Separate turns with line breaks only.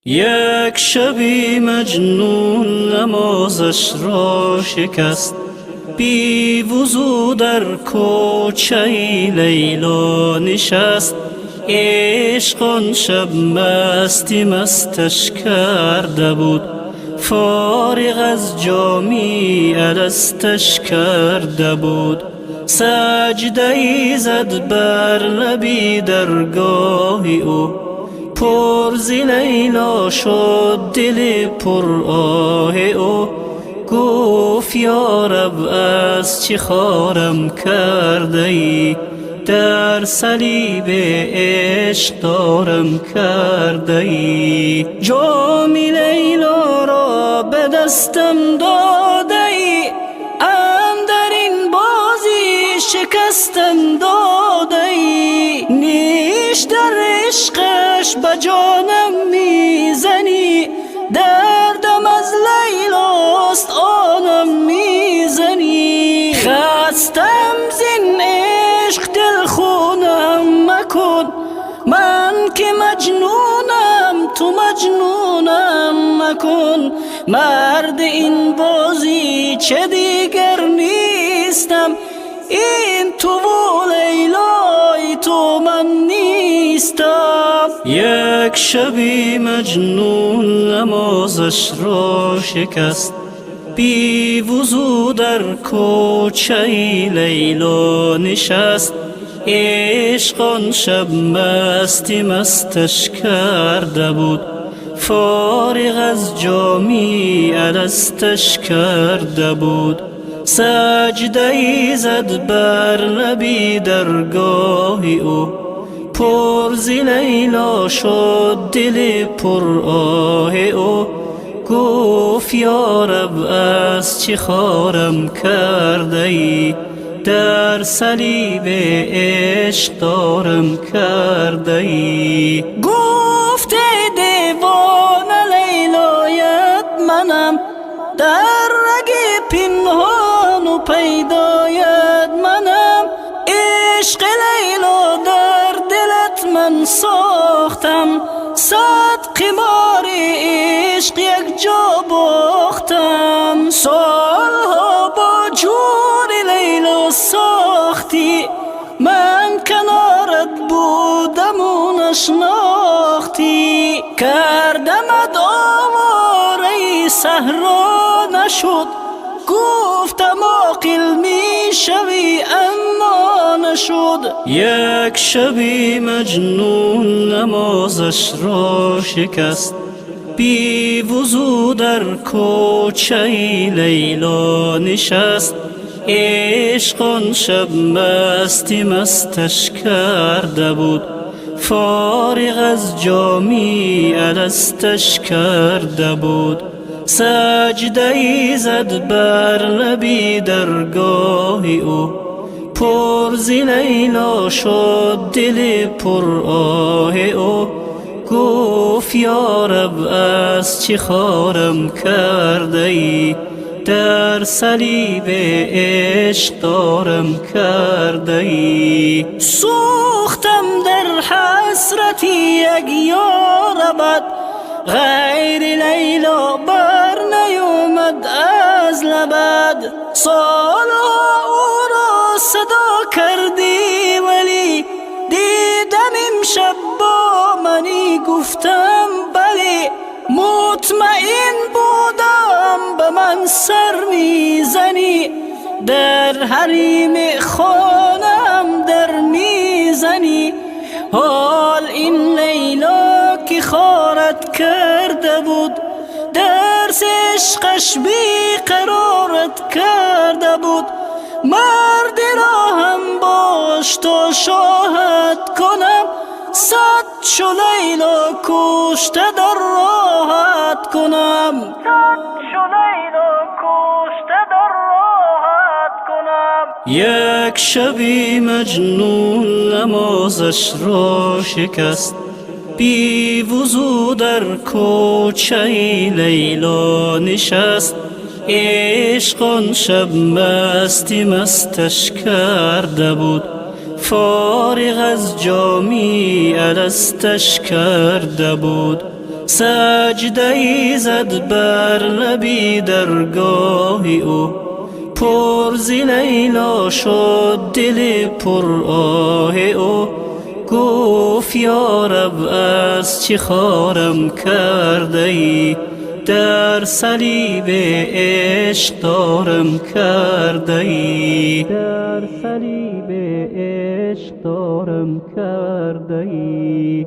یک شبی مجنون نمازش را شکست، بی وضو در کوچه لیلا نشست. عشق آن شب مستی مستش کرده بود، فارغ از جامی الستش کرده بود. سجده ای زد بر لبی درگاه او، پر ز لیلا شد دل پر آه او. گفت یا رب از چه خارم کرده ای، در صلیب عشق دارم کرده ای. جام لیلا را به دستم داده ای، اندر این بازی شکستم داده ای. نیش در عشقش به جانم میزنی، دردم از لیلاست آنم میزنی. خستم زین عشق دل خونم مکن، من که مجنونم تو مجنونم مکن. مرد این بازی چه دیگر نیستم، این تو و لیلای تو من نیستم. یک شبی مجنون نمازش را شکست، بی وضو در کوچه لیلا نشست. عشق آن شب مستی مستش کرده بود، فارغ از جامی الستش کرده بود. سجده ای زد بر لبی درگاه او، پر ز لیلا شد دل پر آه او. گفت یا رب از چه خارم کرده ای، در صلیب عشق دارم کرده ای. گفت ای دیوانه لیلایت منم، در رگ پنهان و پیدایت منم. عشق لیلا در دلت من ساختم، صد قمار عشق یک جا باختم. سالها با جور لیلا ساختی، من کنارت بودم و نشناختی. کردمت آواره صحرا نشد، گفتم عاقل می شوی اما نشد. یک شبی مجنون نمازش را شکست، بی وضو در کوچه لیلا نشست. عشق آن شب مستی مستش کرده بود، فارغ از جامی الستش کرده بود. سجده ای زد بر لبی درگاه او، پر ز لیلا شد دل پر آه او. گفت یا رب از چه خارم کرده ای، در صلیب عشق دارم کرده ای. سوختم در حسرتی یک یار ابد، غیر لیلا بر نیومد از لبد. سالها او را صدا کردی ولی دیدم امشب با منی گفتم بلی. مطمئن بودم به من سر میزنی، در حریم خانم در میزنی. حال این لیلا که خارت کرده بود، درس عشقش بی قرارت کرده بود. مرد را هم باش تا شاهد کنم، صد چو لیلا کشته در راحت کنم. یک شبی مجنون نمازش را شکست، بی وضو در کوچه لیلا نشست. عشق آن شب مستی مستش کرده بود، فارغ از جامی الستش کرده بود. سجده زد بر لبی درگاه او، پر ز لیلا شد دل پر آه او. گفت یا رب از چه خارم کرده ای، در صلیب عشق دارم کرده ای، در صلیب عشق دارم کرده ای.